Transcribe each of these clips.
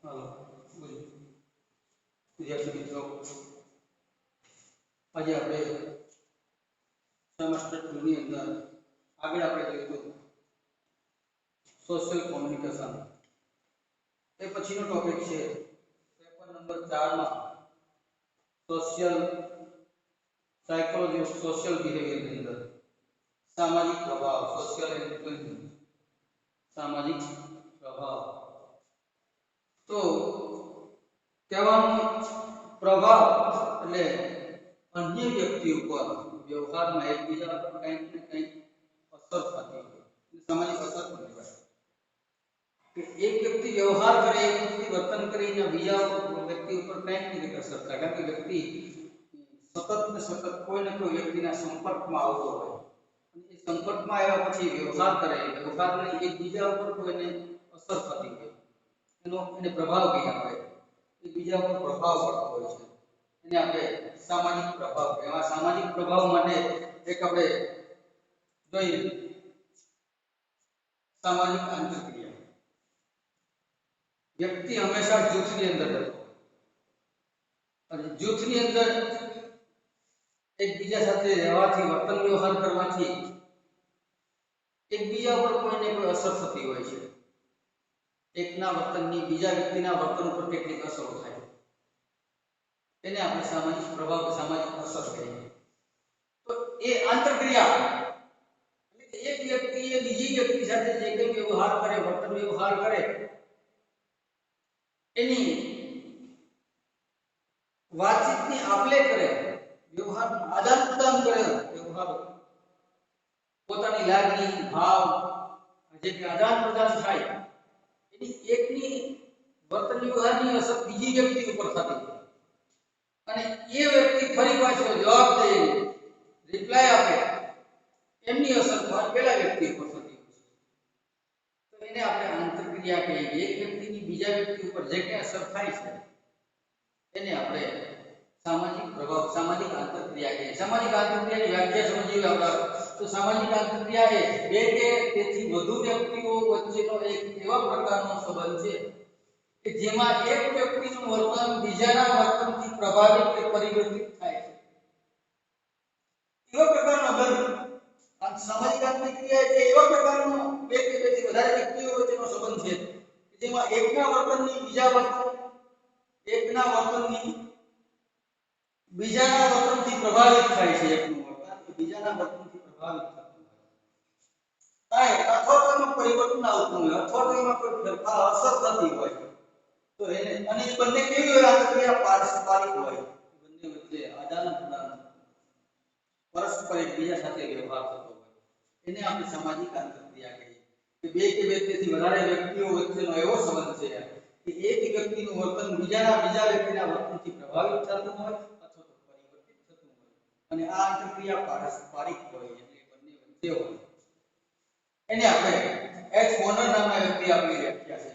હાલો વિદ્યાર્થી મિત્રો, આજે આપણે સેમેસ્ટર 2 ની અંદર આગળ આપણે જોઈશું સોશિયલ કોમ્યુનિકેશન. એ પછીનો ટોપિક છે પેપર નંબર 4 માં social psychology of social behaviour ની અંદર સામાજિક પ્રભાવ, સોશિયલ ઇન્ફ્લુઅન્સ, સામાજિક પ્રભાવ. તો કહેવાનો પ્રભાવ એટલે અન્ય વ્યક્તિ ઉપર વ્યવહારમાં એકબીજા પર કંઈક ને કંઈક અસર થતી હોય, સામાજિક અસર પણ કહેવાય. કે એક વ્યક્તિ વ્યવહાર કરે, એક વ્યક્તિ વર્તન કરીને બીજા વ્યક્તિ ઉપર કંઈક ને કંઈક અસર થાય. કારણ કે વ્યક્તિ સતત ને સતત કોઈ ને કોઈ વ્યક્તિના સંપર્કમાં આવતો હોય, અને એ સંપર્કમાં આવ્યા પછી વ્યવહાર કરે, વ્યવહારને એકબીજા ઉપર કોઈને અસર થતી હોય, એને પ્રભાવ કહીએ આપણે. એકબીજા ઉપર પ્રભાવ પડતો હોય છે, એને આપણે સામાજિક પ્રભાવ કહેવાય. આ સામાજિક પ્રભાવ માટે એક આપણે જોઈએ સામાજિક આંતરક્રિયા. વ્યક્તિ હંમેશા જૂથની અંદર રહેતો હોય, અને જૂથની અંદર એકબીજા સાથે રહેવાથી, વર્તન વ્યવહાર કરવાથી એકબીજા પર કોઈને કોઈ અસર થતી હોય છે. એકના વર્તનની બીજા વ્યક્તિના વર્તન ઉપર કેટલીક અસરો થાય, એને આપણે સામાજિક પ્રભાવ, સામાજિક અસર કહીએ. તો એ આંતરક્રિયા એટલે કે એક વ્યક્તિએ બીજી વ્યક્તિ સાથે જે કંઈ વ્યવહાર કરે, વર્તન વ્યવહાર કરે, એની વાતચીતની આપલે કરે, વ્યવહારનું આદાન પ્રદાન કરે, વ્યવહાર પોતાની લાગણી, ભાવ જે કે આદાન પ્રદાન થાય, એની એકની વર્તન વ્યવહારની અસર બીજી વ્યક્તિ ઉપર થતી હોય, અને એ વ્યક્તિ ફરી પાછો જવાબ દે, રિપ્લાય આપે, એમની અસર પેલા વ્યક્તિ ઉપર થતી હોય. તો એને આપણે આંતરક્રિયા કહીએ. એક વ્યક્તિની બીજા વ્યક્તિ ઉપર જે કંઈ અસર થાય છે, એને આપણે સામાજિક પ્રભાવ, સામાજિક આંતરક્રિયા કહીએ. સામાજિક આંતરક્રિયાની વ્યાખ્યા સમજીએ આપણે. તો સામાજિક આંતરક્રિયા એ બે કે તેથી વધુ વ્યક્તિઓ વચ્ચેનો એક એવા પ્રકારનો સંબંધ છે કે જેમાં એક વ્યક્તિનું વર્તન બીજાના વર્તનથી પ્રભાવિત કે પરિવર્તિત થાય છે. એવા પ્રકારનો બંધ સામાજિક આંતરક્રિયા એટલે એવા પ્રકારનો બે કે તેથી વધારે વ્યક્તિઓ વચ્ચેનો સંબંધ છે કે જેમાં એકના વર્તનની બીજા વર્તન, એકના વર્તનની બીજાના વર્તનથી પ્રભાવિત થાય છે. એકનું વર્તન બીજાના વર્તનથી પ્રભાવિત થતું હોય, અથવા તો એમાં પરિવર્તન આવતું હોય, અથવા તો એમાં કોઈ ફેરફાર, અસર થતી હોય, તો એને, અને એ બંને કેવી હોય, આંતરક્રિયા પારસ્પરિક હોય. બંને વચ્ચે આદાન પ્રદાન, પરસ્પર એકબીજા સાથે વ્યવહાર થતો હોય, એને આપણે સામાજિક આંતરક્રિયા કહીએ. કે બે કે બે તેથી વધારે વ્યક્તિઓ વચ્ચેનો એવો સંબંધ છે કે એક વ્યક્તિનું વર્તન બીજા વ્યક્તિના વર્તનથી પ્રભાવિત થતું હોય અથવા તો પરિવર્તિત થતું હોય, અને આ આંતરક્રિયા પારસ્પરિક હોય, એટલે બંને વચ્ચે હોય. એને આપણે એચ મોનર નામના વ્યક્તિ આપેલી વ્યાખ્યા છે.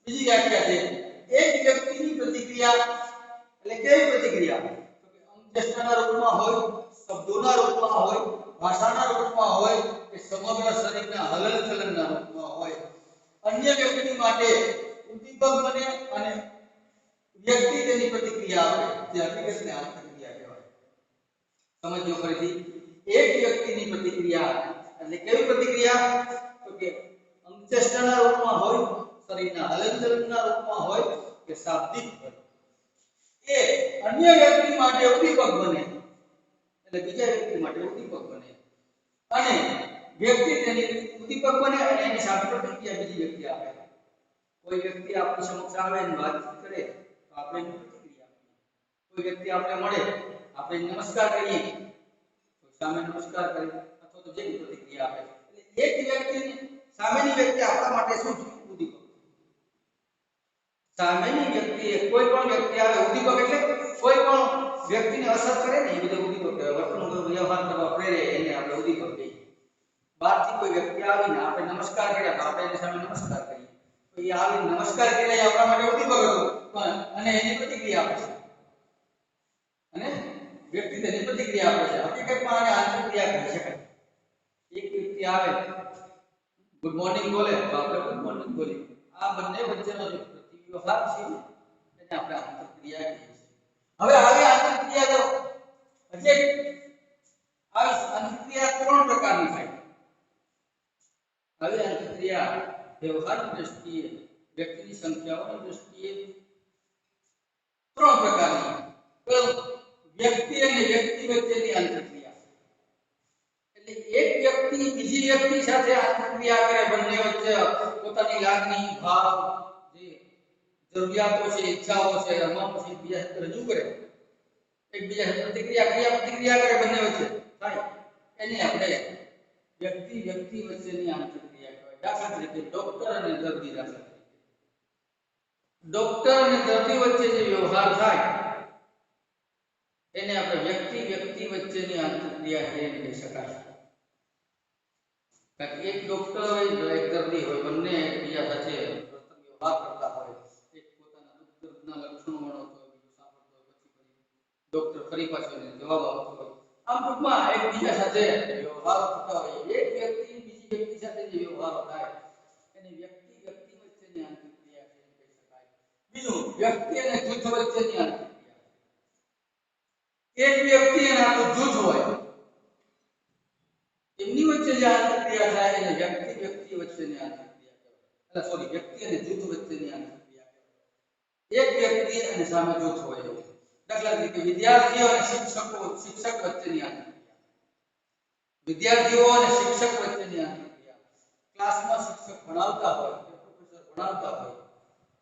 બીજી વ્યાખ્યા છે એક વ્યક્તિની પ્રતિક્રિયા એટલે કેવી પ્રતિક્રિયા? તો કે અંગચેષ્ટાના રૂપમાં હોય, શબ્દોના રૂપમાં હોય, ભાષાના રૂપમાં હોય, કે સમગ્ર શરીરના હલનચલનના રૂપમાં હોય, અન્ય વ્યક્તિ માટે ઉદ્દીપક બને અને વ્યક્તિ તેની પ્રતિક્રિયા આપે, જે હકીકતને આંતરક્રિયા કહેવાય. સમજો ફરીથી. એક વ્યક્તિની પ્રતિક્રિયા એટલે કેવી પ્રતિક્રિયા? તો કે અંગચેષ્ટાના રૂપમાં હોય, શરીરના હલનચલનના રૂપમાં હોય, કે શાબ્દિક હોય. એ અન્ય વ્યક્તિ માટે ઉદ્દીપક બને, એટલે બીજા વ્યક્તિ માટે ઉદ્દીપક બને, અને વ્યક્તિ તેની ઉદ્દીપક બને અને એની સામે પ્રતિક્રિયા બીજી વ્યક્તિ આપે. કોઈ વ્યક્તિ આપણી સમક્ષ આવે અને વાતચીત કરે તો આપણે એની પ્રતિક્રિયા આપીએ. કોઈ વ્યક્તિ આપણે મળે, આપણે નમસ્કાર કરીએ, કોઈ સામે નમસ્કાર કરે, અથવા તો જેની પ્રતિક્રિયા આપે. એટલે એક વ્યક્તિની સામેની વ્યક્તિ આપણા માટે શું છે? ઉદ્દીપક. સામેની વ્યક્તિ, કોઈ પણ વ્યક્તિ આવે, ઉદ્દીપક એટલે કોઈ પણ વ્યક્તિને અસર કરે ને, એ બધું ઉદ્દીપક કહેવાય. વર્તન વ્યવહાર કરવા પ્રેરે, એને આપણે ઉદ્દીપક કહીએ. બહારથી કોઈ વ્યક્તિ આવીને આપણે નમસ્કાર કર્યા તો આપણે એની સામે નમસ્કાર કરીએ, તો એ આવીને નમસ્કાર કર્યા એ આપણા માટે ઉદ્દીપક હતું, અને એની પ્રતિક્રિયા આપે છે, અને વ્યક્તિ તેની પ્રતિક્રિયા આપે છે. હકીકતમાં આને આંતરક્રિયા કહી શકાય. એક વ્યક્તિ આવે, ગુડ મોર્નિંગ બોલે તો આપણે ગુડ મોર્નિંગ બોલીએ. આ બંને વચ્ચેનો જે વ્યવહાર છે ને એને આપણે આંતરક્રિયા કહીએ છીએ. હવે આવી આંતરક્રિયા તો હજી આવી આંતરક્રિયા 3 પ્રકારની થાય. આવી આંતરક્રિયા વ્યવહારની દ્રષ્ટિએ વ્યક્તિની સંખ્યાઓની દ્રષ્ટિએ 3 પ્રકારની. વ્યક્તિ અને વ્યક્તિ વચ્ચેની આંતરક્રિયા એટલે એક વ્યક્તિ બીજી વ્યક્તિ સાથે આંતરક્રિયા કરે, બંને વચ્ચે પોતાની લાગણી, ભાવ, જે જરૂરિયાતો છે, ઈચ્છાઓ છે, અરમાનો છે, બીજા સાથે રજૂ કરે, એકબીજા સાથે પ્રતિક્રિયા કરે, બંને વચ્ચે થાય, એને આપણે વ્યક્તિ વ્યક્તિ વચ્ચેની આંતરક્રિયા કહેવાય. દાખલા તરીકે ડોક્ટર અને દર્દી. દાખલા તરીકે ડોક્ટર અને દર્દી વચ્ચે જે વ્યવહાર થાય એને આપણે વ્યક્તિ વ્યક્તિ વચ્ચેની આંતરક્રિયા કહી શકાય. કારણ કે એક ડોક્ટર હોય, એક દર્દી હોય, બંને એકબીજા સાથે વ્યવહાર કરતા હોય. એક પોતાના દુઃખ દર્દના લક્ષણો વર્ણવતો હોય, બીજું સાંભળતો હોય, પછી ડોક્ટર ફરી પાછો એને જવાબ આપતો હોય. આમ ટૂંકમાં એકબીજા સાથે વ્યવહારો થતા હોય. એક વ્યક્તિ બીજી વ્યક્તિ સાથે જે વ્યવહારો થાય એને વ્યક્તિ વ્યક્તિ વચ્ચેની આંતરક્રિયા કહી શકાય. બીજું વ્યક્તિ અને જૂથ વચ્ચેની આંતરક્રિયા. એક વ્યક્તિ અને આખું જૂથ હોય, એમની વચ્ચે જે આંતરક્રિયા થાય એને વ્યક્તિ વ્યક્તિ વચ્ચેની આંતરક્રિયા કહેવાય. સોરી, વ્યક્તિ અને જૂથ વચ્ચેની આંતરક્રિયા કહેવાય. એક વ્યક્તિ અને સામે જૂથ હોય. દાખલા તરીકે વિદ્યાર્થીઓ અને શિક્ષક વચ્ચેની આંતરક્રિયા. વિદ્યાર્થીઓ અને શિક્ષક વચ્ચેની આંતરક્રિયા. ક્લાસમાં શિક્ષક ભણાવતા હોય, પ્રોફેસર ભણાવતા હોય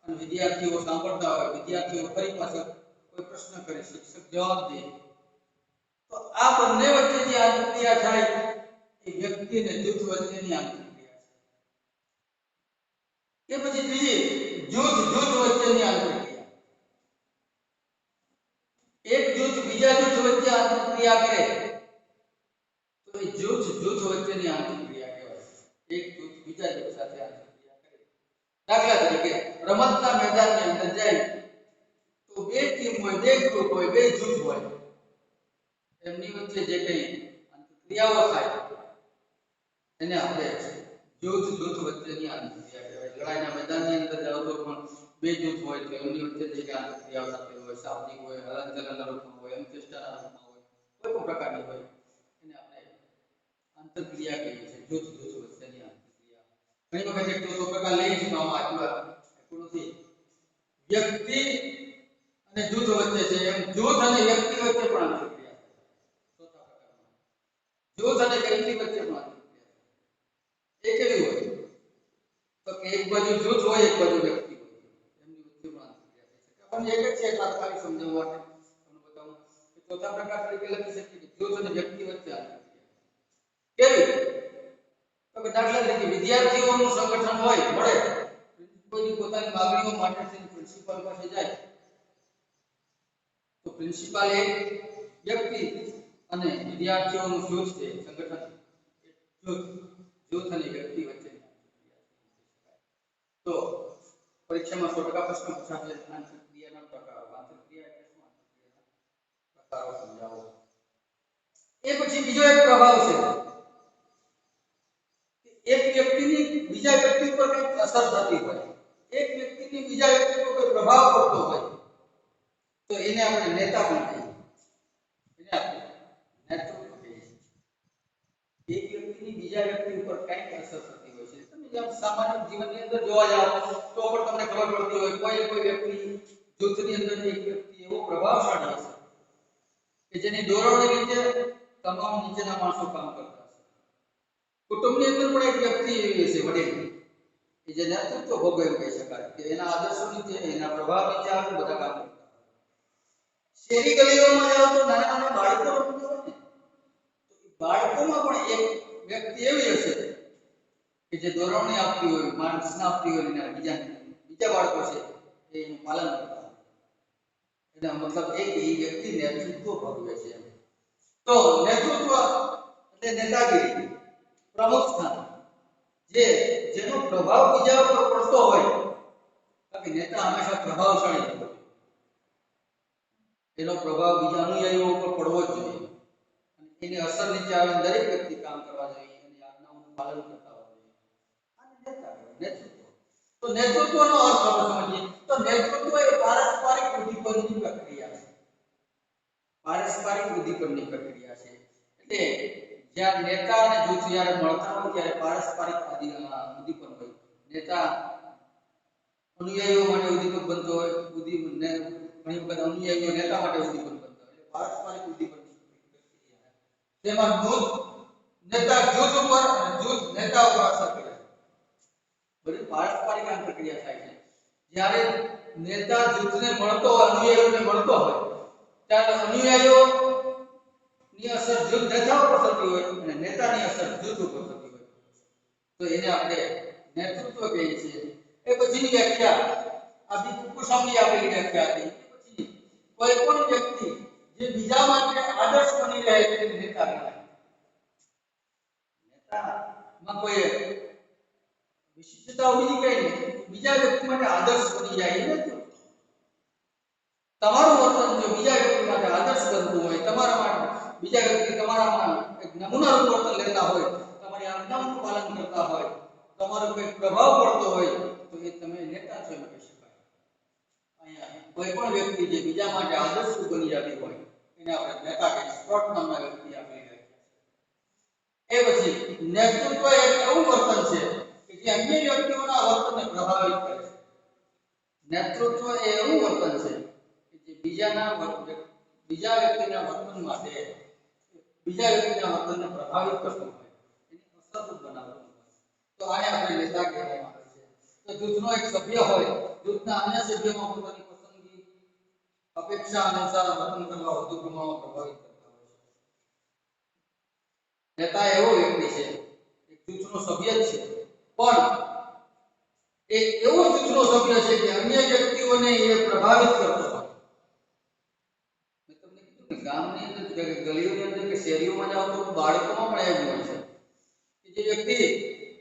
અને વિદ્યાર્થીઓ સાંભળતા હોય, વિદ્યાર્થીઓ ફરી પાછા કોઈ પ્રશ્ન કરે, શિક્ષક જવાબ દે, તો આ બંને વચ્ચે જે આંતરક્રિયા થાય એ વ્યક્તિ અને જૂથ વચ્ચેની આંતરક્રિયા છે. એ પછી ત્રીજી જૂથ વચ્ચેની આંતરક્રિયા. એક જૂથ બીજા જૂથ વચ્ચે આંતરક્રિયા કરે તો એ જૂથ વચ્ચેની આંતરક્રિયા કહેવાય. એક જૂથ બીજા જૂથ સાથે આંતરક્રિયા કરે. દાખલા તરીકે રમતના મેદાનની અંદર જાય તો બે ટીમ હોય, બે ગ્રુપ હોય, બે જૂથ હોય, એમની વચ્ચે જે કંઈ આંતરક્રિયાઓ થાય એને આપણે જૂથ વચ્ચેની આંતરક્રિયા કહેવાય. લડાઈના મેદાનની અંદર જાઓ તો પણ બે જૂથ હોય તો એમની વચ્ચે જે કંઈ આંતરક્રિયાઓ થતી હોય, શાબ્દિક હોય, હલનચલનના રૂપમાં હોય, અંત્યેષ્ટાના રૂપમાં હોય, કોઈ પણ પ્રકારની હોય, એને આપણે આંતરક્રિયા કહીએ છીએ. જૂથ વચ્ચેની આંતરક્રિયા. ઘણી વખત એક ચોથો પ્રકાર લઈ જ આમાં આટલું નથી. વ્યક્તિ અને જૂથ વચ્ચે છે, એમ જૂથ અને વ્યક્તિ વચ્ચે પણ આંતરક્રિયા છે. ચોથા પ્રકારમાં જૂથ અને વ્યક્તિ વચ્ચે પણ આંતરક્રિયા છે. એ કેવી હોય તો કે એક બાજુ જૂથ હોય, એક બાજુ વ્યક્તિ હોય, એમની વચ્ચે પણ આંતરક્રિયા થઈ શકે. આપણને એક જ છે એટલા ખાલી સમજાવવા માટે તમને બતાવું કે ચોથા પ્રકાર તરીકે લખી શકીએ કે જૂથ અને વ્યક્તિ વચ્ચે આંતરક્રિયા. કેવી તો કે દાખલા તરીકે વિદ્યાર્થીઓનું સંગઠન હોય, મળે, કોઈ પોતાની માંગણીઓ માટે પ્રિન્સિપાલ પાસે જાય તો પ્રિન્સિપાલ એક વ્યક્તિ અને વિદ્યાર્થીઓનું જૂથ છે, સંગઠન, જૂથ અને વ્યક્તિ વચ્ચે. તો પરીક્ષામાં 100% પ્રશ્ન પૂછાશે આંતરક્રિયાના પ્રકારો. આંતરક્રિયા એટલે શું? આંતરક્રિયાના પ્રકારો સમજાવો. એ પછી બીજો એક પ્રભાવ છે કે એક વ્યક્તિની બીજા વ્યક્તિ પર કંઈક અસર થતી હોય, એક વ્યક્તિની બીજા વ્યક્તિ પર કોઈ પ્રભાવ પડતો હોય તો એને આપણે નેતા પણ કહીએ. એને આપણે નેતૃત્વ કહીએ. એક વ્યક્તિની બીજા વ્યક્તિ ઉપર કંઈક અસર થતી હોય છે. તમે જેમ સામાન્ય જીવનની અંદર જોવા જાઓ તો પણ તમને ખબર પડતી હોય કોઈ વ્યક્તિ જૂથની અંદર એક વ્યક્તિ એવો પ્રભાવશાળી હશે કે જેની દોરવણી નીચે તમામ નીચેના માણસો કામ કરતા હશે. કુટુંબની અંદર પણ એક વ્યક્તિ એવી હશે, વડીલ, કે જે નેતૃત્વ ભોગવે એમ કહી શકાય કે એના આદર્શો નીચે, એના પ્રભાવ નીચે આગળ બધા કામ કરતા. શેરી ગલીઓમાં જાઓ તો નાના બાળકો રમતા હોય ને, તો બાળકોમાં પણ એક વ્યક્તિ એવી હશે કે જે દોરવણી આપતી હોય, માર્ગદર્શન આપતી હોય, અને બીજા બાળકો છે એનું પાલન કરતા હોય. એના મતલબ એક એ વ્યક્તિ નેતૃત્વ ભોગવે છે. તો નેતૃત્વ એટલે નેતાગીરી, પ્રમુખ સ્થાન, જેનો પ્રભાવ બીજા પર પડતો હોય. કારણ કે નેતા હંમેશા પ્રભાવશાળી હોય, એનો પ્રભાવ બીજા અનુયાયીઓ ઉપર પડવો જ જોઈએ અને એની અસર નીચે આવે દરેક વ્યક્તિ કામ કરવા જોઈએ, એની આજ્ઞાઓનું પાલન કરતા હોવા જોઈએ. આને નેતા કહેવાય, નેતૃત્વ. તો નેતૃત્વનો અર્થ આપણે સમજીએ તો પારસ્પરિક ઉદ્દીપનની પ્રક્રિયા છે. એટલે જ્યારે નેતા અને જૂથ જ્યારે મળતા હોય ત્યારે પારસ્પરિક ઉદ્દીપન હોય. નેતા અનુયાયીઓ માટે ઉદ્દીપક બનતો હોય, ઘણી વખત અનુયાયીઓ નેતા માટે ઉદ્દીપક બનતો હોય. એટલે પારસ્પરિક ઉદ્દીપનની પ્રક્રિયા. તેમાં જૂથ નેતા જૂથ ઉપર અને જૂથ નેતા ઉપર અસર કરે. બધી પારસ્પરિક પ્રક્રિયા થાય છે. જ્યારે નેતા જૂથને મળતો હોય, અનુયાયીઓને મળતો હોય, ત્યારે અનુયાયીઓ ની અસર જૂથ નેતા ઉપર થતી હોય અને નેતાની અસર જૂથ ઉપર થતી હોય. તો એને આપણે નેતૃત્વ કહીએ છીએ. એ પછીની વ્યાખ્યા આ કુસુમની આપેલી વ્યાખ્યા હતી. પછી કોઈ પણ વ્યક્તિ જે બીજા માટે આદર્શ બની રહે તે નેતા કહેવાય. નેતામાં કોઈ વિશિષ્ટતા બીજી કઈ નહીં, બીજા વ્યક્તિ માટે આદર્શ બની જાય એ નથી. તમારું વર્તન જો બીજા વ્યક્તિ માટે આદર્શ બનતું હોય, તમારા માટે બીજા વ્યક્તિ તમારામાં એક નમૂનારૂપ વર્તન લેતા હોય, તમારી આજ્ઞાઓનું પાલન કરતા હોય, તમારો કોઈ પ્રભાવ પડતો હોય, તો એ તમે નેતા છો એમ કહી શકાય. અહીંયા કોઈ પણ વ્યક્તિ જે બીજા માટે આદર્શ બની જતી હોય એને આપણે નેતા કહીએ. સ્કોટ નામના વ્યક્તિ આપેલી છે. એ પછી નેતૃત્વ એક એવું વર્તન છે કે જે અન્ય વ્યક્તિઓના વર્તનને પ્રભાવિત કરે છે. નેતૃત્વ એ એવું વર્તન છે કે જે બીજા વ્યક્તિના વર્તન માટે બીજા વ્યક્તિના વર્તનને પ્રભાવિત કરતું હોય, એની અસરરૂપ બનાવતું હોય. તો આને આપણે નેતા કહેવામાં આવે છે. તો જૂથનો એક સભ્ય હોય, જૂથના અન્ય સભ્યોમાં પોતાની પસંદગી અપેક્ષા અનુસાર વર્તન કરવા વધુ પ્રમાણમાં પ્રભાવિત કરતા હોય છે. નેતા એવો વ્યક્તિ છે, એક જૂથનો સભ્ય જ છે, પણ એ એવો જૂથનો સભ્ય છે કે અન્ય વ્યક્તિઓને એ પ્રભાવિત કરતો હોય. મેં તમને કીધું કે ગામની અંદર કે ગલીઓની અંદર કે શહેરીઓમાં જાઓ તો બાળકોમાં પણ એવું હોય છે કે જે વ્યક્તિ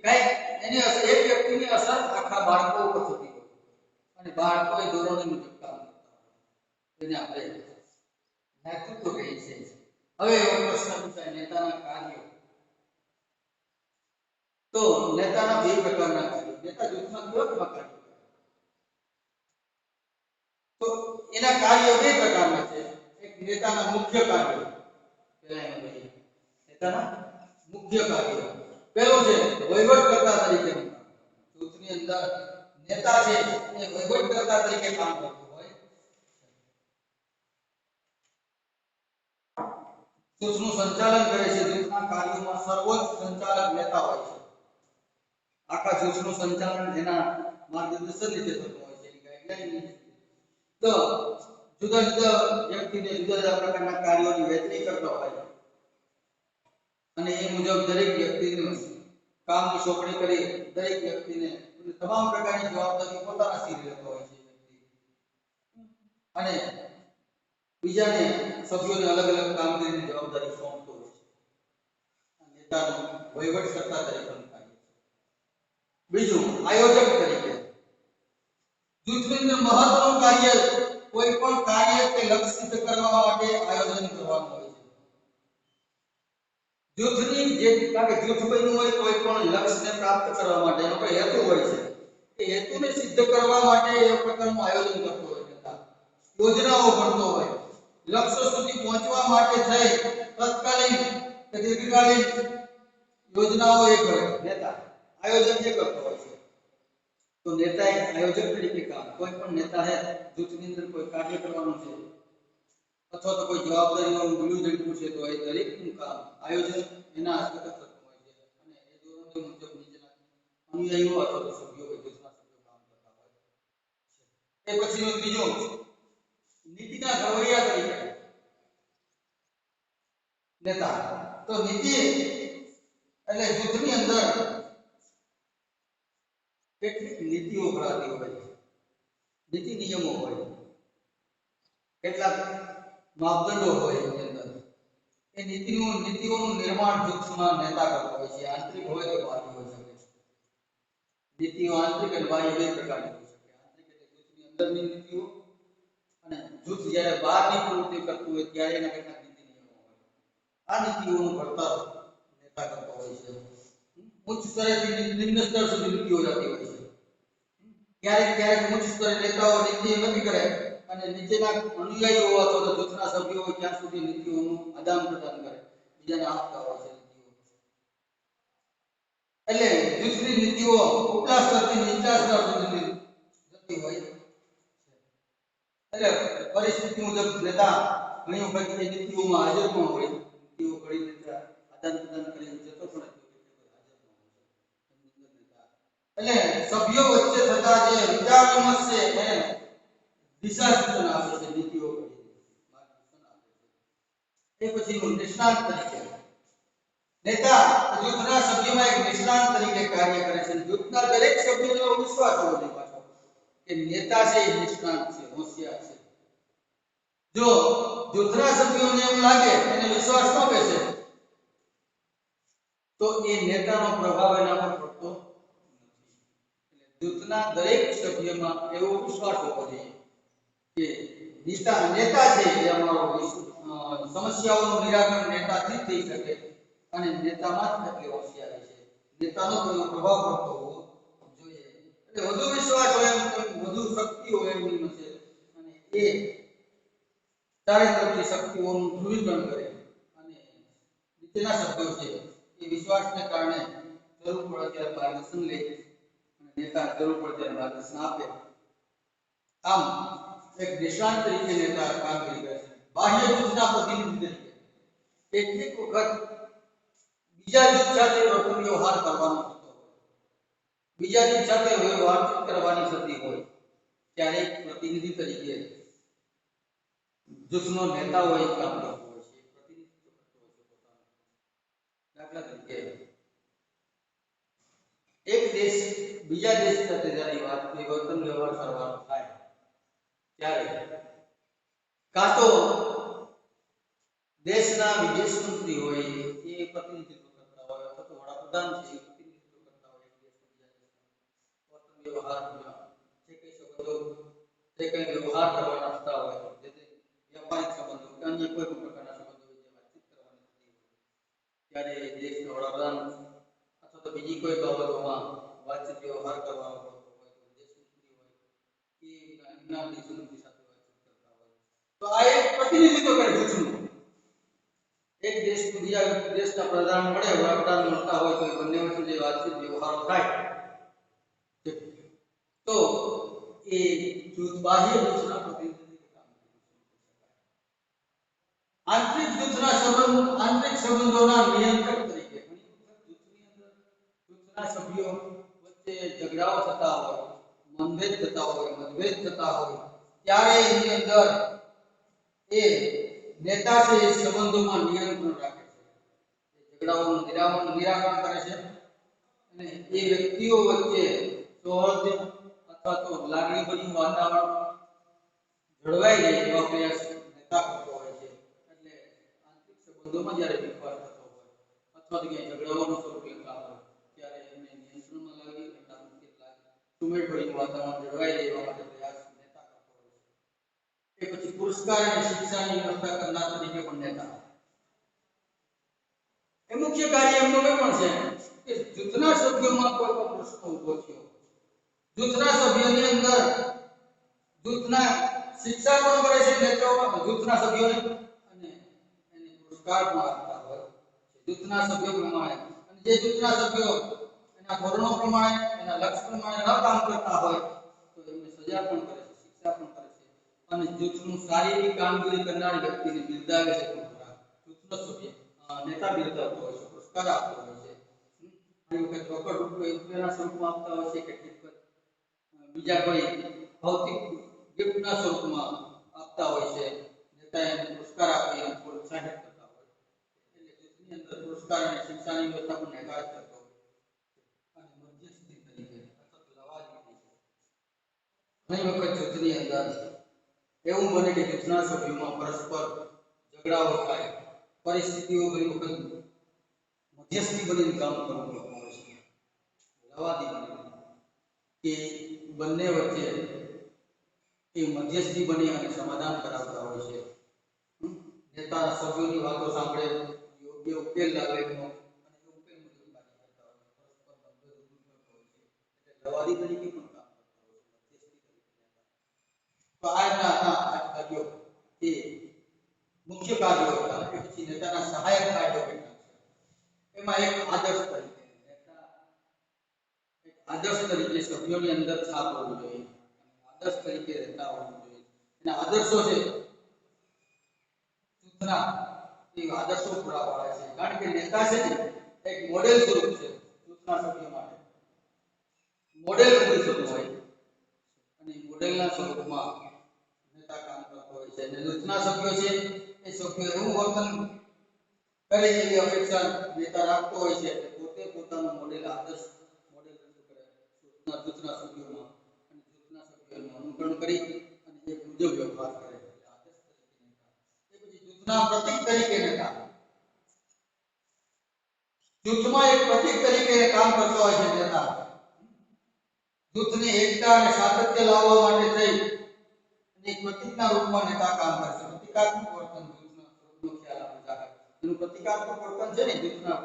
કઈ એની અસર એક વ્યક્તિની અસર આખા બાળકો ઉપર થતી હોય અને બાળકો એ ધોરણો મુજબ કામ કરતા હોય. તેને આપણે નેતૃત્વ કહીએ છીએ. હવે એવો પ્રશ્ન પૂછાય, નેતાના કાર્યો. તો નેતાના બે પ્રકારના કાર્યો. નેતા જૂથમાં કેવા કાર્યો? તો એના કાર્યો બે પ્રકારના છે. એક નેતાના મુખ્ય કાર્યો. પહેલા એમ કહીએ નેતાના મુખ્ય કાર્યો. પહેલું છે વહીવટકર્તા તરીકેનું કામ. જૂથની અંદર નેતા છે એ વહીવટકર્તા તરીકે કામ કરતો હોય. જૂથનું સંચાલન કરે છે. જૂથના કાર્યોમાં સર્વોચ્ચ સંચાલક નેતા હોય છે. આખા જૂથનું સંચાલન એના માર્ગદર્શન નીચે થતું હોય છે, એની ગાઈડલાઈન નીચે. તો જુદા જુદા વ્યક્તિને જુદા જુદા પ્રકારના કાર્યોની વહેંચણી કરતો હોય અને એ મુજબ દરેક વ્યક્તિનું કામની સોંપણી કરી દરેક વ્યક્તિને તમામ પ્રકારની જવાબદારી પોતાના સિર લેતો હોય છે અને બીજાને સભ્યોને અલગ અલગ કામગીરીની જવાબદારી સોંપતો હોય છે. નેતાનું વહીવટકર્તા તરીકેનું કાર્ય છે. બીજું આયોજક તરીકે. જૂથની અંદર મહત્વનું કાર્ય કોઈ પણ કાર્ય કે લક્ષ્ય સિદ્ધ કરવા માટે આયોજન કરવાનું હોય છે. જૂથની જે કારણ કે જૂથ બન્યું હોય કોઈ પણ લક્ષ્યને પ્રાપ્ત કરવા માટે એનો કોઈ હેતુ હોય છે. એ હેતુને સિદ્ધ કરવા માટે એ પ્રકારનું આયોજન કરતો હોય નેતા. યોજનાઓ ઘડતો હોય. લક્ષ્ય સુધી પહોંચવા માટે થઈ તત્કાલીન કે દીર્ઘકાલીન યોજનાઓ એ કરે નેતા. આયોજન એ કરતો હોય છે. તો નેતા એક આયોજક તરીકે કામ. કોઈ પણ નેતા હે જૂથની અંદર કોઈ કાર્ય કરવાનું છે અથવા તો કોઈ જવાબદારીનું બ્લુપ્રિન્ટ છે તો એ દરેકનું કામ આયોજન એના હસ્તગત થતું હોય છે અને એ ધોરણો મુજબ નીચેના અનુયાયીઓ અથવા તો સભ્યો કે જૂથના સભ્યો કામ કરતા હોય છે. એ પછીનું ત્રીજું નીતિના ઘડવૈયા તરીકે નેતા. તો નીતિ એટલે જૂથની અંદર કેટલીક નીતિઓ ઘડાતી હોય છે, નીતિ નિયમો હોય, કેટલાક માપદંડો હોય એની અંદર. એ નીતિઓનું નિર્માણ જૂથમાં નેતા કરતો હોય છે. આંતરિક હોય કે બાહ્ય હોઈ શકે છે. નીતિઓ આંતરિક અને બાહ્ય બે પ્રકારની હોઈ શકે. આંતરિક એટલે જૂથની અંદરની નીતિઓ અને જૂથ જ્યારે બહારની પ્રવૃત્તિ કરતું હોય ત્યારે એના કેટલાક નીતિ નિયમો હોય. આ નીતિઓનું ઘડતર નેતા કરતો હોય છે. ઉચ્ચ સ્તરેથી નિમ્ન સ્તર સુધી નીતિઓ જતી હોય છે. ક્યારેક ક્યારેક ઉચ્ચ સ્તરે નેતાઓ નીતિ નક્કી કરે અને નીચેના અનુયાયીઓ અથવા તો જૂથના સભ્યો હોય ત્યાં સુધી નીતિઓનું આદાન પ્રદાન કરે, બીજાને આપતા હોય છે નીતિઓ. એટલે જૂથની નીતિઓ ઉપલા સ્તરથી નીચલા સ્તર સુધી જતી હોય. એટલે પરિસ્થિતિ મુજબ નેતા ઘણી વખત એ નીતિઓમાં હાજર પણ હોય, નીતિઓ ઘડી નેતા આદાન પ્રદાન કરીને જતો પણ એટલે સભ્યો વચ્ચે થતા જે વિચાર વિમર્શ છે એને દિશા સૂચન આપે છે, નીતિઓ માર્ગદર્શન આપે છે. એ પછીનું નિષ્ણાત તરીકે નેતા જૂથના સભ્યોમાં એક નિષ્ણાત તરીકે કાર્ય કરે છે. જૂથના દરેક સભ્યોનો વિશ્વાસ હોવો જોઈએ પાછો કે નેતા છે એ નિષ્ણાત છે, હોશિયાર છે. જો જૂથના સભ્યોને એમ લાગે એને વિશ્વાસ ન બેસે તો એ નેતાનો પ્રભાવ એના પર પડતો નથી. એટલે જૂથના દરેક સભ્યમાં એવો વિશ્વાસ હોવો જોઈએ કે નેતા છે એ અમારો સમસ્યાઓનું નિરાકરણ નેતાથી જ થઈ શકે અને નેતામાં જ એટલી હોશિયારી છે, નેતાનો કોઈ પ્રભાવ પડતો હોવો જોઈએ. એટલે વધુ વિશ્વાસ હોય એમ વધુ શક્તિ હોય એમની છે અને એ ચારે તરફથી શક્તિઓનું ધ્રુવીકરણ કરે અને નીચેના સભ્યો છે એ વિશ્વાસને કારણે જરૂર પડે ત્યારે માર્ગદર્શન લે અને નેતા જરૂર પડે ત્યારે માર્ગદર્શન આપે. આમ એક નિષ્ણાત તરીકે નેતા કામગીરી કરે છે. બાહ્ય જૂથના પ્રતિનિધિ તરીકે કેટલીક વખત બીજા જૂથ સાથે વર્તન વ્યવહાર કરવાનો થતો હોય, બીજા જૂથ સાથે વાતચીત કરવાની થતી હોય ત્યારે પ્રતિનિધિ તરીકે જૂથનો નેતા હોય કામ કરતો હોય છે, પ્રતિનિધિત્વ કરતો હોય છે પોતાનું. દાખલા તરીકે એક દેશ બીજા દેશ સાથે જ્યારે વર્તન વ્યવહાર કરવાનો થાય ત્યારે કાં તો દેશના વિદેશ મંત્રી હોય એ પ્રતિનિધિત્વ કરતા હોય અથવા તો વડાપ્રધાન છે એ પ્રતિનિધિત્વ કરતા હોય એક દેશના બીજા દેશના વર્તન વ્યવહારમાં જે કઈ સંબંધો જે કઈ વ્યવહાર કરવાના થતા હોય, જે વ્યાપારિક સંબંધો કે અન્ય કોઈ પણ પ્રકારના સંબંધો જે વાતચીત કરવાની થતી હોય ત્યારે દેશના વડાપ્રધાન અથવા તો બીજી કોઈ બાબતોમાં વાતચીત વ્યવહાર કરવાનો હોતો હોય તો વિદેશ મંત્રી હોય એ એમના દેશની મંત્રી સાથે વાતચીત કરતા હોય તો આ એક પ્રતિનિધિત્વ કરે જૂથનું. એક દેશનું બીજા દેશના પ્રધાન મળે, વડાપ્રધાન મળતા હોય તો બંને વચ્ચે જે વાતચીત વ્યવહારો થાય તો એ જૂથ બાહ્ય જૂથના પ્રતિનિધિ કામ કરી શકાય. આંતરિક સંબંધોના નિયંત્રક તરીકે ઘણી વખત જૂથની અંદર જૂથના સભ્યો વચ્ચે ઝઘડાઓ થતા હોય, મતભેદ થતા હોય ત્યારે એની અંદર એ નેતા છે એ સંબંધોમાં નિયંત્રણ રાખે છે, ઝઘડાઓનું નિરાકરણ કરે છે અને એ વ્યક્તિઓ વચ્ચે સૌહાર્દ અથવા તો લાગણીભર્યું વાતાવરણ જળવાઈ રહે એવા પ્રયાસ નેતા કરતો હોય છે. એટલે આંતરિક સંબંધોમાં જ્યારે વિખવાદ થતો હોય અથવા તો ક્યાંય ઝઘડાઓનું સ્વરૂપ લેતા હોય ત્યારે એમને નિયંત્રણમાં લાવી સુમેળભર્યું વાતાવરણ જળવાઈ રહે એવા માટે પ્રયાસ નેતા કરતો હોય છે. એ પછી પુરસ્કાર અને શિક્ષાની વ્યવસ્થા કરનાર તરીકે પણ નેતા એ મુખ્ય કાર્ય એમનું એ પણ છે કે જૂથના સભ્યોમાં કોઈ પણ પ્રશ્ન ઉભો થયો, જૂથના સભ્યોની અંદર જૂથના શિક્ષા પણ કરે છે નેતાઓ જૂથના સભ્યોને અને એને પુરસ્કાર પણ આપતા હોય જૂથના સભ્યો પ્રમાણે. અને જે જૂથના સભ્યો એના ધોરણો પ્રમાણે એના લક્ષ્ય પ્રમાણે ન કામ કરતા હોય તો એમને સજા પણ કરે છે, શિક્ષા પણ કરે છે અને જૂથનું સારી એવી કામગીરી કરનાર વ્યક્તિને બિરદાવે છે. જૂથનો સભ્ય નેતા બિરદાવતો હોય છે, પુરસ્કાર આપતો હોય છે. ઘણી વખત રોકડ રૂપિયાના સ્વરૂપમાં આપતા હોય છે, કેટલીક વખત બીજા કોઈ ભૌતિક ગિફ્ટના સ્વરૂપમાં આપતા હોય છે. નેતા એને પુરસ્કાર આપી અને પ્રોત્સાહિત કરતા હોય. એટલે જૂથની અંદર પુરસ્કાર અને શિક્ષાની વ્યવસ્થા પણ નેતા જ કરતો હોય. અને મધ્યસ્થી તરીકે અથવા લવાજમી તરીકે ઘણી વખત જૂથની અંદર એવું બને કે જૂથના સભ્યોમાં પરસ્પર ઝઘડાઓ થાય, પરિસ્થિતિઓ ઘણી વખત મધ્યસ્થી બનીને કામ કરવું પડતું હોય છે, લવાદી કે બંને વચ્ચે એ મધ્યસ્થી બની અને સમાધાન કરાવતા હોય છે. નેતાના સભ્યોની વાતો સાંભળે, યોગ્ય ઉકેલ લાવે અને ઉકેલ મુજબ કાર્ય કરતા હોય છે, પરસ્પર મતભેદ દૂર કરતા હોય છે. એટલે લવાદી તરીકે પણ કામ કરતા હોય છે, મધ્યસ્થી તરીકે નેતા. તો આ એ મુખ્ય કાર્યો હતા. એ પછી નેતાના સહાયક કાર્યો કેટલા છે. એમાં એક આદર્શ તરીકે નેતા એક આદર્શ તરીકે સભ્યોની અંદર છાપ હોવું જોઈએ. આદર્શ તરીકે નેતા હોવું જોઈએ. એના આદર્શો છે જૂથના એ આદર્શો પૂરા પાડે છે. કારણ કે નેતા છે ને એક મોડેલ સ્વરૂપ છે જૂથના સભ્યો માટે. મોડેલ બની શકતું હોય અને મોડેલના સ્વરૂપમાં નેતા કામ કરતો હોય છે. અને જૂથના સભ્યો છે એ સભ્યો એવું વર્તન કરે એવી અપેક્ષા નેતા રાખતો હોય છે કે પોતે પોતાનું મોડેલ આદર્શ મોડેલ રજૂ કરે જૂથના સભ્યોમાં અને જૂથના સભ્યોનું અનુકરણ કરી અને એ મુજબ વ્યવહાર કરે. આદર્શ તરીકે નેતા. એ પછી જૂથના પ્રતીક તરીકે નેતા. જૂથમાં એક પ્રતીક તરીકે કામ કરતો હોય છે નેતા. જૂથની એકતા અને સાતત્ય લાવવા માટે થઈ અને પ્રતીકના રૂપમાં નેતા કામ કરે છે. પ્રતિકાત્મક વર્તન જૂથના સ્વરૂપનો ખ્યાલ આપે છે. એનું પ્રતિકાત્મક વર્તન છે ને જૂથના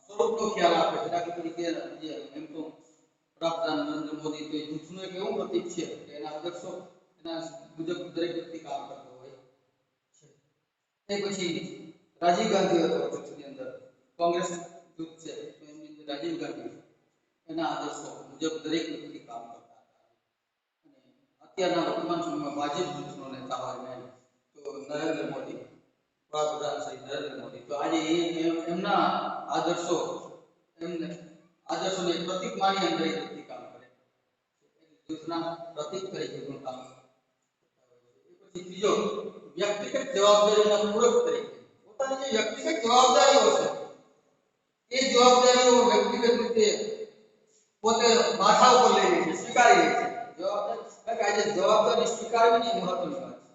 સ્વરૂપનો ખ્યાલ આપે છે. દાખલા તરીકે એમ તો વડાપ્રધાન નરેન્દ્ર મોદી તો જૂથનું એક એવું પ્રતીક છે કે એના આદર્શો એના મુજબ દરેક વ્યક્તિ કામ કરતો હોય છે. એ પછી રાજીવ ગાંધી હતો જૂથની અંદર. કોંગ્રેસ જૂથ છે તો એમની અંદર રાજીવ ગાંધી એના આદર્શો મુજબ દરેક વ્યક્તિ કામ કરતા હતા. અને અત્યારના વર્તમાન સમયમાં ભાજપ જૂથનો નેતા હોય ને તો નરેન્દ્ર મોદી, વડાપ્રધાન શ્રી નરેન્દ્ર મોદી, તો આજે એમના આદર્શો એમને આદર્શોને પ્રતીક માની અંદર એક વ્યક્તિ કામ કરે જૂથના પ્રતીક તરીકે પણ કામ કરતા હોય છે. એ પછી ત્રીજો વ્યક્તિગત જવાબદારીના પૂરક તરીકે પોતાની જે વ્યક્તિગત જવાબદારીઓ છે એ જવાબદારીઓ વ્યક્તિગત રીતે પોતે માથા ઉપર લઈ લે છે, સ્વીકારી લે છે. જવાબદારી આજે જવાબદારી સ્વીકારવી એ મહત્વની વાત છે.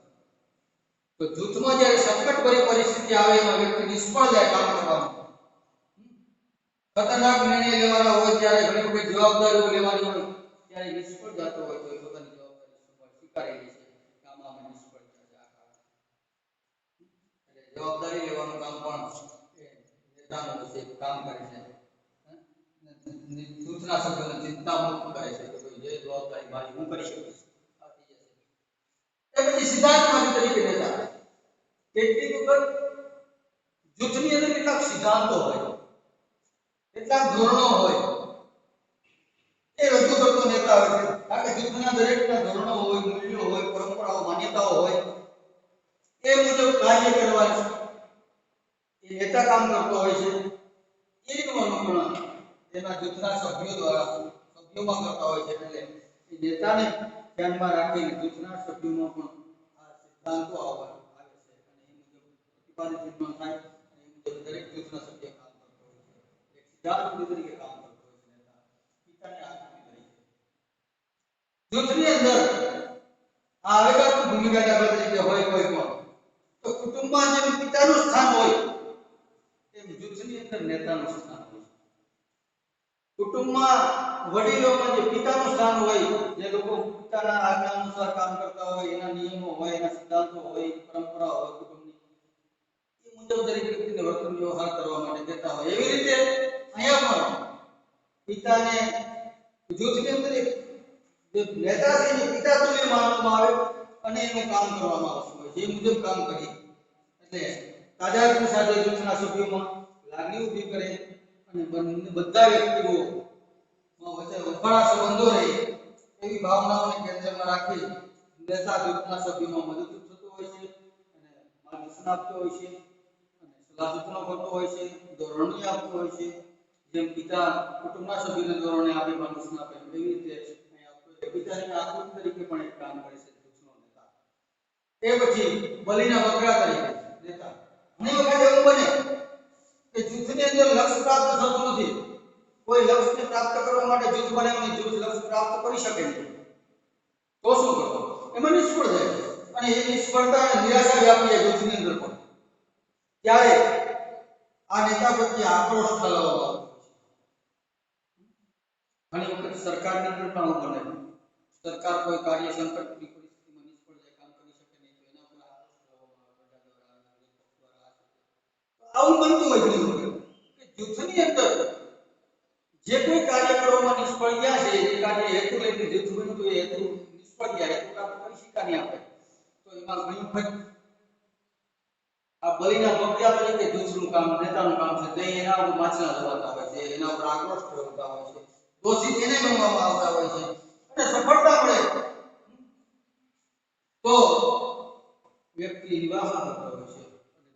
તો જૂથમાં જ્યારે સંકટભરી પરિસ્થિતિ આવે એમાં વ્યક્તિ નિષ્ફળ જાય કામ કરવામાં. ખતરનાક નિર્ણય લેવાના હોય ત્યારે ઘણી વખત જવાબદારીઓ લેવાની હોય ત્યારે નિષ્ફળ જતો હોય તો પોતાની જવાબદારી સ્વીકારી લે છે કે આમાં અમે નિષ્ફળ થયા છે. એટલે જવાબદારી લેવાનું કામ પણ એ નેતાનું છે, કામ કરે છે. જૂથના સભ્યોને ચિંતા મુક્ત કરે છે કે ભાઈ જે જવાબદારી મારી હું કરી શકીશ. એ પછી સિદ્ધાંતવાદી તરીકે નેતા. કેટલીક વખત જૂથની અંદર કેટલાક સિદ્ધાંતો હોય, કેટલાક ધોરણો હોય, એ રજૂ કરતો નેતા હોય છે. કારણ કે જૂથના દરેકના ધોરણો હોય, મૂલ્યો હોય, પરંપરાઓ, માન્યતાઓ હોય. એ મુજબ કાર્ય કરવાનું એ નેતા કામ કરતો હોય છે. એનું અનુકરણ તેના જૂથના સભ્યો દ્વારા સભ્યોમાં કરતા હોય છે. એટલે એ નેતાને ધ્યાનમાં રાખીને જૂથના સભ્યોમાં પણ આ સિદ્ધાંતો આવે છે અને એ મુજબ પ્રતિપાદિત થાય અને એ મુજબ દરેક જૂથના સભ્ય કામ કરતો હોય છે. એક સિદ્ધાંત તરીકે કામ કરતો હોય છે નેતા. પિતાની આકૃતિ તરીકે જૂથની અંદર આ આગળની ભૂમિકા દાખલા તરીકે હોય કોઈ પણ તો કુટુંબમાં જેમ પિતાનું સ્થાન હોય એમ જૂથની અંદર નેતાનું સ્થાન હોય. કુટુંબમાં વડીલોમાં જે પિતાનું સ્થાન હોય, જે લોકો પિતાના આજ્ઞા અનુસાર કામ કરતા હોય, એના નિયમો હોય, એના સિદ્ધાંતો હોય, પરંપરા હોય કુટુંબની, એ મુજબ દરેક વ્યક્તિને વર્તન વ્યવહાર કરવા માટે દેતા હોય. એવી રીતે અહીંયા પણ પિતાને જૂથની અંદર જે નેતા છે એને પિતા તુલ્ય માનવામાં આવે અને એનું કામ કરવામાં આવતું હોય છે. એ મુજબ કામ કરી એટલે તાજાની સાથે જૂથના સભ્યોમાં લાગણી ઊભી કરે અને બધા વ્યક્તિઓમાં વચ્ચે ઉફાળા સંબંધો રહે એવી ભાવનાઓને કેન્દ્રમાં રાખી નેતા જૂથના સભ્યોમાં મદદરૂપ થતો હોય છે અને માર્ગદર્શન આપતો હોય છે અને સલાહ સૂચનો કરતો હોય છે, ધોરણો આપતો હોય છે. જેમ પિતા કુટુંબના સભ્યોને ધોરણે આપે, માર્ગદર્શન આપે, એવી રીતે અહીં આપતો હોય. પિતાની આકૃતિ તરીકે પણ એક કામ કરે છે જૂથનો નેતા. એ પછી બલીના બકરા તરીકે નેતા. ઘણી વખત એવું બને કે જૂથની અંદર લક્ષ્ય પ્રાપ્ત થતું નથી. કોઈ લક્ષ્યને પ્રાપ્ત કરવા માટે જૂથ બનાવીને જૂથ લક્ષ્ય પ્રાપ્ત કરી શકે નહીં. તો શું કરવું? એમાં નિષ્ફળ જાય અને એ નિષ્ફળતા અને નિરાશા વ્યાપી જાય જૂથની અંદર પણ. ત્યારે આ નેતા પ્રત્યે આક્રોશ ઠાલવવામાં આવતો હોય છે. ઘણી વખત સરકારની અંદર પણ આવું બને. સરકાર કોઈ કાર્ય સંકટની પરિસ્થિતિમાં નિષ્ફળ જાય, કામ કરી શકે નહીં, તો એના પર આક્રોશ ઠાલવવામાં આવે. આવું બનતું હોય ઘણી વખત કે જૂથની અંદર જે કોઈ કાર્ય કરવામાં નિષ્ફળ ગયા છે, જે કાર્ય હેતુ લઈને જૂથ બન્યું હતું એ હેતુ નિષ્ફળ ગયા, હેતુ પ્રાપ્ત કરી શક્યા નહીં આપણે, તો એમાં ઘણી વખત આ બલિના બકરા તરીકે જૂથનું કામ નેતાનું કામ છે તે એના ઉપર માછલા જવાતા હોય છે, એના ઉપર આક્રોશ કરતા હોય છે, દોષિત એને ગણવામાં આવતા હોય છે અને સફળતા મળે તો વ્યક્તિ નિવાસા કરતો હોય છે અને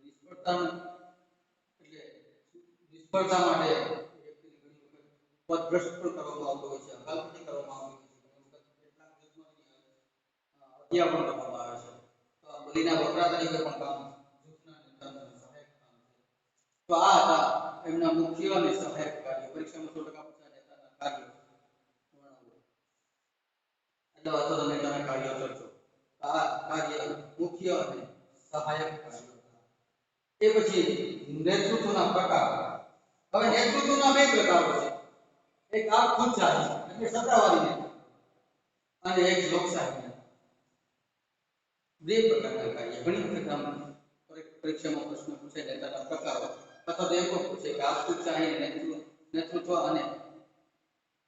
નિષ્ફળતા માટે વ્યક્તિને ઘણી વખત પદભ્રષ્ટ પણ કરવામાં આવતો હોય છે, અકાલપટ્ટી કરવામાં આવતી હોય છે, ઘણી વખત કેટલાક દુશ્મનોની હત્યા પણ કરવામાં આવે છે. તો આ બલિના બકરા તરીકે પણ કામ જૂથના નેતાનું સહાયક કામ છે. તો આ હતા એમના મુખ્ય અને સહાયક કાર્યો. પરીક્ષામાં 100% પૂછાય નેતાના કાર્યો વર્ણવો એટલે અથવા તો નેતાના કાર્યો ચર્ચો. આ કાર્ય મુખ્ય અને સહાયક કાર્યો. એ પછી નેતૃત્વના પ્રકાર. હવે નેતૃત્વના બે પ્રકારો છે. એક આ ખુદશાહી એટલે સત્તાવાદી નેતા અને એક લોકશાહી નેતા. બે પ્રકારના કાર્ય. ઘણી વખત આમ પરીક્ષામાં પ્રશ્ન પૂછે નેતાના પ્રકારો અથવા તો એમ પણ પૂછે કે આ ખુદશાહી નેતૃત્વ અને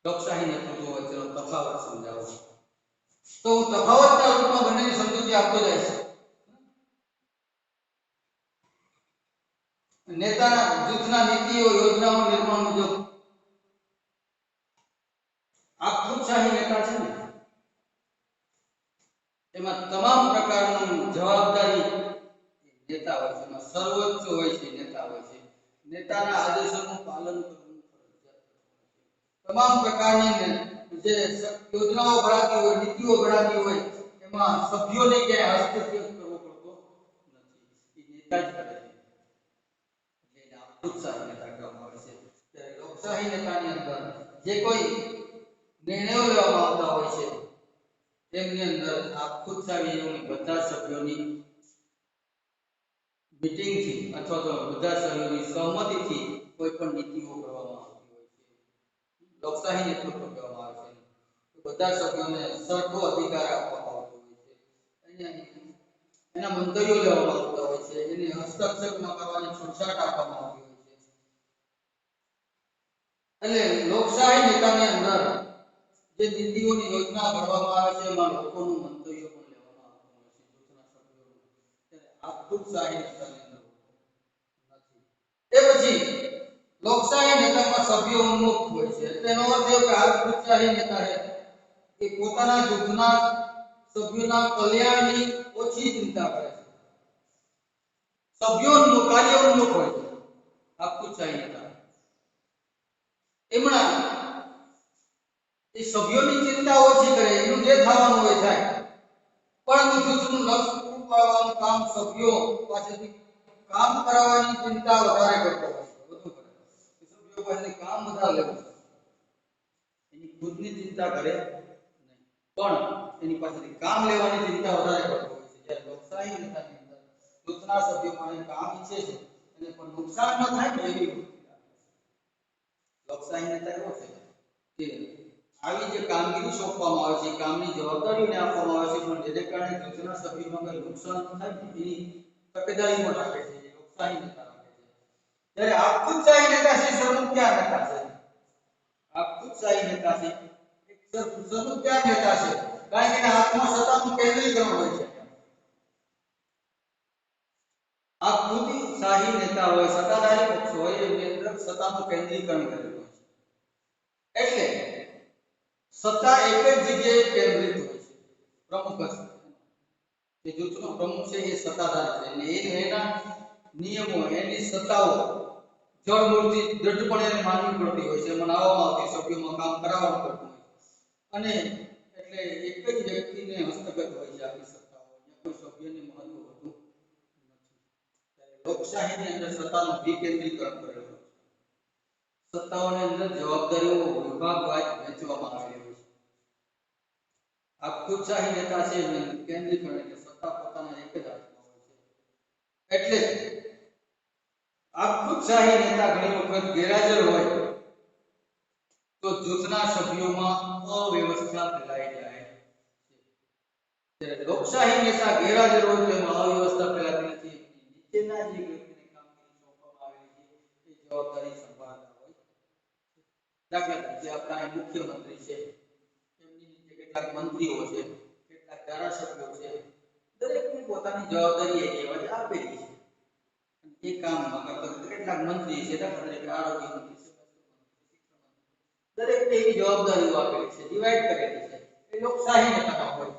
લોકશાહી નેતૃત્વ વચ્ચેનો તફાવત સમજાવો. તો હું તફાવતના રૂપમાં બંનેની સમજૂતી આપતો જઈશ. નેતાના જૂથના નીતિઓ યોજનાઓ નિર્માણ મુજબ આ ખુદશાહી નેતા છે ને એમાં તમામ પ્રકારની જવાબદારી નેતા હોય છે, એમાં સર્વોચ્ચ હોય છે નેતા હોય છે. નેતાના આદેશોનું પાલન કરવું ફરજિયાત છે. તમામ પ્રકારની જે યોજનાઓ ઘડાતી હોય, નીતિઓ ઘડાતી હોય એમાં સભ્યોને ક્યાંય હસ્તક્ષેપ કરવો પડતો નથી. એ નેતા જ કરે છે. એટલે આ ખુદશાહી નેતા કહેવામાં આવે છે. ત્યારે લોકશાહી નેતાની અંદર જે કોઈ નિર્ણયો લેવામાં આવતા હોય છે તેમની અંદર આ ખુદશાહીઓની બધા સભ્યોની મીટિંગથી અથવા તો બધા સભ્યોની સહમતિથી કોઈ પણ નીતિઓ કરવામાં આવતી હોય છે. લોકશાહી નેતૃત્વ કહેવામાં આવે છે. બધા સભ્યોને સરખો અધિકાર આપવામાં આવતો હોય છે. એના મંતવ્યો લેવામાં આવતા હોય છે, એને હસ્તક્ષેપ ન કરવાની છૂટછાટ આપવામાં આવતી હોય છે. એટલે લોકશાહી નેતાની અંદર જે નીતિઓની યોજના ઘડવામાં આવે છે એમાં લોકોનું મંતવ્ય પણ લેવામાં આવતું હોય છે જૂથના સભ્યોનું. ત્યારે આ ખુદશાહી નેતાની અંદર નથી. એ પછી લોકશાહી નેતામાં સભ્યો ઉન્મુખ હોય છે. તેનો અર્થ એ કે આ ખુદશાહી નેતા છે કે પોતાના જૂથના સભ્યોના કલ્યાણની ઓછી ચિંતા કરે છે. સભ્યોનું કાર્ય ઉન્મુખ હોય છે આ ખુદશાહી નેતા. એમણા એ સભ્યોની ચિંતા ઓછી કરે, એનું જે થવાનું હોય થાય, પરંતુ જૂથનું લક્ષ્ય પૂરું પાડવાનું કામ સભ્યો પાસેથી કામ કરાવવાની ચિંતા વધારે કરતો હોય છે. વધુ કરે સભ્યો પાસેથી કામ વધારે લેવું છે. એની ખુદની ચિંતા કરે નહીં, પણ એની પાસેથી કામ લેવાની ચિંતા વધારે કરતો હોય છે. જ્યારે લોકશાહી નેતાની અંદર જૂથના સભ્યો પાસે કામ ઈચ્છે છે અને પણ નુકસાન ન થાય ને એવી લોકશાહી નેતા એવો છે કે આવી જે કામગીરી સોંપવામાં આવે છે, કામની જવાબદારીઓને આપવામાં આવે છે, પણ જેને કારણે જૂથના સભ્યોમાં કંઈ નુકસાન ન થાય એની તકેદારી પણ રાખે છે. એ લોકશાહી નેતા રાખે છે. જ્યારે આ ખુદશાહી નેતા છે સરમુખત્યાર નેતા છે. આ ખુદશાહી નેતા છે એક સરમુખત્યાર નેતા છે, કારણ કે એના હાથમાં સત્તાનું કેન્દ્રીકરણ હોય છે. આ ખુદશાહી નેતા હોય, સત્તાધારી પક્ષ હોય, એની અંદર સત્તાનું કેન્દ્રીકરણ કરેલું હોય છે. એટલે સત્તા એક જ જગ્યાએ કેન્દ્રિત હોય છે. પ્રમુખ છે, જે જૂથનો પ્રમુખ છે એ સત્તાધારી છે અને એના નિયમો, એની સત્તાઓ જળમૂળથી દ્રઢપણે એને માનવી પડતી હોય છે, મનાવવામાં આવતી, સભ્યોમાં કામ કરાવવાનું પડતું હોય અને એટલે એક જ વ્યક્તિને હસ્તગત હોય છે આખી સત્તાઓ. અહીંયા કોઈ સભ્યને મહત્વ હોતું નથી. લોકશાહીની અંદર સત્તાનું વિકેન્દ્રીકરણ કરેલું છે. સત્તાઓની અંદર જવાબદારીઓ વિભાગવાઇઝ વહેંચવામાં આવેલી હોય છે. આ ખુદશાહી નેતા છે કેન્દ્રીકરણ એટલે સત્તા પોતાના એક જ હાથમાં હોય છે. એટલે આ ખુદશાહી નેતા ઘણી વખત ગેરહાજર હોય તો જૂથના સભ્યોમાં અવ્યવસ્થા ફેલાઈ જાય છે. જ્યારે લોકશાહી નેતા ગેરહાજર હોય તો એમાં અવ્યવસ્થા ફેલાતી નથી. નીચેના જે વ્યક્તિને કામગીરી સોંપવામાં આવેલી છે એ જવાબદારી સંભાળતા હોય. દાખલા તરીકે આપણા મુખ્યમંત્રી છે, એમની નીચે કેટલાક મંત્રીઓ છે, કેટલાક ધારાસભ્યો છે, દરેકની પોતાની પોતાની જવાબદારી એની આપેલી છે એ કામમાં કરતા કેટલાક મંત્રી છે દાખલા તરીકે આરોગ્ય મંત્રી છે દરેક એવી જવાબદારીઓ આપેલી છે ડિવાઈડ કરેલી છે એ લોકશાહી નેતામાં હોય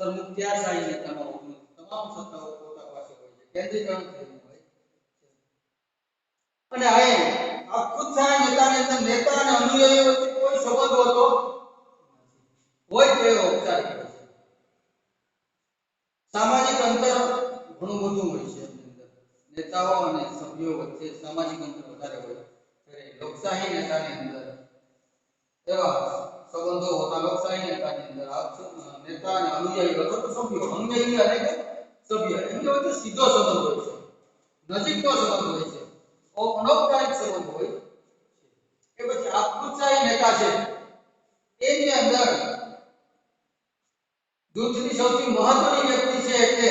સરમુખત્યારશાહી નેતામાં હોય તમામ સત્તાઓ પોતા પાસે હોય છે કેન્દ્રીકરણ થયેલું હોય અને આ ખુદશાહી નેતાની અંદર નેતા અને અનુયાયીઓ વચ્ચે કોઈ સંબંધ હોતો હોય તો એ ઔપચારિક હોય છે સામાજિક અંતર ઘણું બધું હોય છે નેતાઓ અને સભ્યો વચ્ચે સામાજિક અંતર વધારે હોય ત્યારે લોકશાહી નેતાની અંદર એવા સંબંધો હોતા લોકશાહી નેતાની અંદર નેતા અને અનુયાયી અથવા તો સભ્યો અનુયાયી અને સભ્ય એમની વચ્ચે સીધો સંબંધ હોય છે નજીકનો સંબંધ હોય છે અનૌપચારિક સંબંધ હોય કે પછી આ ખુદશાહી નેતા છે એની અંદર જૂથની સૌથી મહત્વની વ્યક્તિ છે એટલે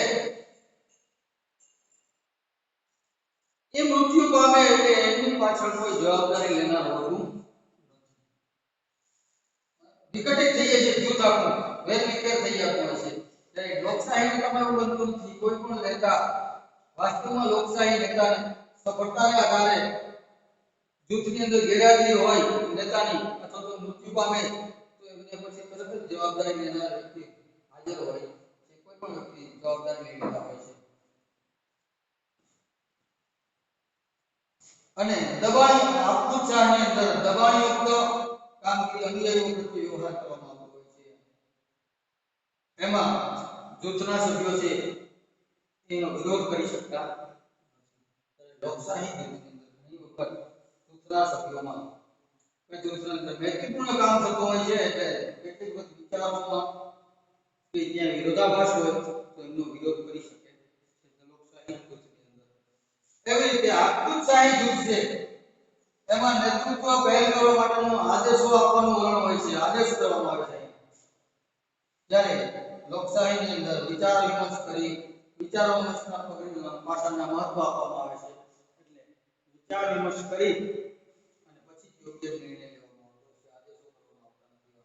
એ મૃત્યુ પામે એટલે એમની પાછળ કોઈ જવાબદારી લેનાર હોતું વિઘટિત થઈ જાય છે જૂથ આપણું વેરવિખેર થઈ જતું હોય છે ત્યારે લોકશાહી નેતામાં એવું બનતું નથી કોઈ પણ નેતા વાસ્તવમાં લોકશાહી નેતાને સફળતાને આધારે જૂથની અંદર ગેરહાજરી હોય નેતાની અથવા તો મૃત્યુ પામે તો એમને પછી તરત જ જવાબદારી લેનાર વ્યક્તિ હાજર હોય છે કોઈ પણ વ્યક્તિ જવાબદારી લઈ લેતા હોય છે અને દબાણ આપખુદશાહની અંદર દબાણયુક્ત કામગીરી અનુયાયીઓ પ્રત્યે વ્યવહાર કરવામાં આવતો હોય છે એમાં જૂથના સભ્યો છે એનો વિરોધ કરી શકતા લોકશાહી જૂથની અંદર ઘણી વખત જૂથના સભ્યોમાં જૂથના અંદર મૈત્રીપૂર્ણ કામ થતું હોય છે એટલે કેટલીક વખત વિચારોમાં કે ત્યાં વિરોધાભાસ હોય તો એમનો વિરોધ કરી શકે લોકશાહી જૂથની અંદર એવી રીતે આપખુદશાહી જૂથ છે એમાં નેતૃત્વ પહેલ કરવા માટેનો આદેશો આપવાનું વલણ હોય છે આદેશ કરવામાં આવે છે જ્યારે લોકશાહીની અંદર વિચાર વિમર્શ કરી વિચારો વિમર્શના પાસાના મહત્વ આપવામાં આવે છે એટલે વિચાર વિમર્શ કરી અને પછી યોગ્ય નિર્ણય લેવામાં આવતો છે આદેશો કરવામાં આવતા નથી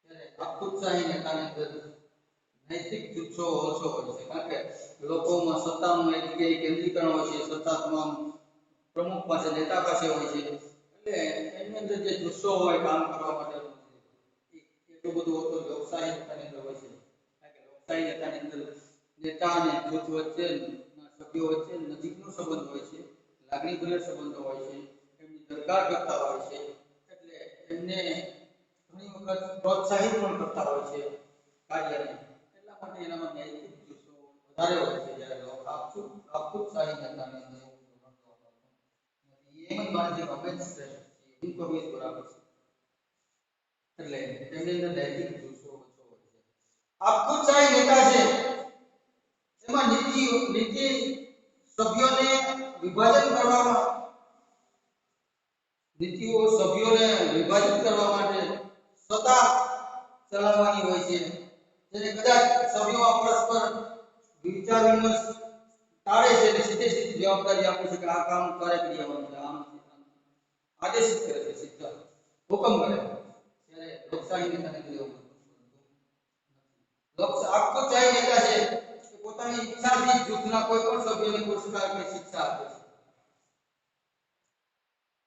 ત્યારે આપખુદશાહી નેતાની અંદર નૈતિક જુસ્સો ઓછો હોય છે કારણ કે લોકોમાં સત્તાનું એક જગ્યાએ કેન્દ્રીકરણ હોય છે સત્તા તમામ પ્રમુખ પાસે નેતા પાસે હોય છે એટલે એની અંદર જે જુસ્સો હોય કામ કરવા માટે એટલું બધું હોતો લોકશાહી નેતાની અંદર હોય છે કારણ કે લોકશાહી નેતાની અંદર નેતા અને જૂથ વચ્ચેના સભ્યો વચ્ચે નજીકનો સંબંધ હોય છે લાગણીભર્યો સંબંધો હોય છે એમની દરકાર કરતા હોય છે એટલે એમને ઘણી વખત પ્રોત્સાહિત પણ કરતા હોય છે કાર્યને એટલા માટે એનામાં નૈતિક જુસ્સો વધારે હોય છે જ્યારે આપખુદશાહી નેતાની અંદર એમ જ માને છે કે અમે જ શ્રેષ્ઠ છીએ હું કહીશ બરાબર છે એટલે એમની અંદર નૈતિક જુસ્સો ઓછો હોય છે આપખુદશાહી નેતા છે એમાં નીતિ સભ્યોને વિભાજન કરવામાં નીતિઓ સભ્યોને વિભાજિત કરવા માટે સત્તા ચલાવવાની હોય છે જેને કદાચ સભ્યોમાં પરસ્પર વિચાર વિમર્શ ટાળે છે અને સીધી જવાબદારી આપે છે કે આ કામ કરે કરી આવવાનું છે આમ આદેશિત કરે છે સીધા હુકમ કરે ત્યારે લોકશાહી નેતાને એવું આપખુદશાહી નેતા છે પોતાની ઈચ્છાથી જૂથના કોઈ પણ સભ્યને પુરસ્કાર કે શિક્ષા આપે છે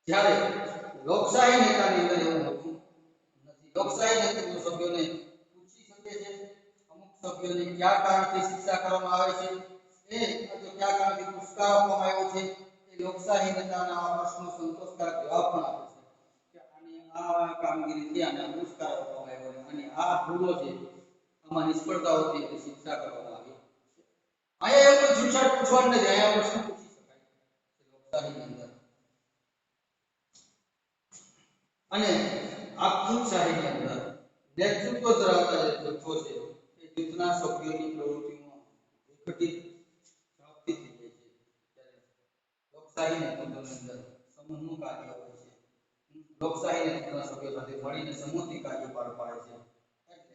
જ્યારે લોકશાહી નેતાની અંદર એવું હોતું નથી લોકશાહી નેતા સભ્યોને પૂછી શકે છે અમુક સભ્યોને કયા કારણથી શિક્ષા કરવામાં આવે છે એ અથવા કયા કારણથી પુરસ્કાર આપવામાં આવ્યો છે એ લોકશાહી નેતાના આ પ્રશ્નો સંતોષકારક જવાબ પણ આપે છે કે આની આ કામગીરીથી આને પુરસ્કાર આપવામાં આવ્યો અને આ ભૂલો છે આમાં નિષ્ફળતાઓથી એને શિક્ષા કરવામાં આવી અહીંયા એવું છૂટછાટ પૂછવાનું નથી અહીંયા પ્રશ્ન પૂછી શકાય લોકશાહીની અંદર અને આપખુદશાહીની અંદર નેતૃત્વ ધરાવતા જે જૂથો છે એ જૂથના સભ્યોની પ્રવૃત્તિમાં વિઘટિત ઝડપથી થઈ જાય છે ત્યારે લોકશાહી નેતૃત્વની અંદર સમૂહનું કાર્ય હોય છે લોકશાહી નેતૃત્વના સભ્યો સાથે મળીને સમૂહથી કાર્ય પાર પાડે છે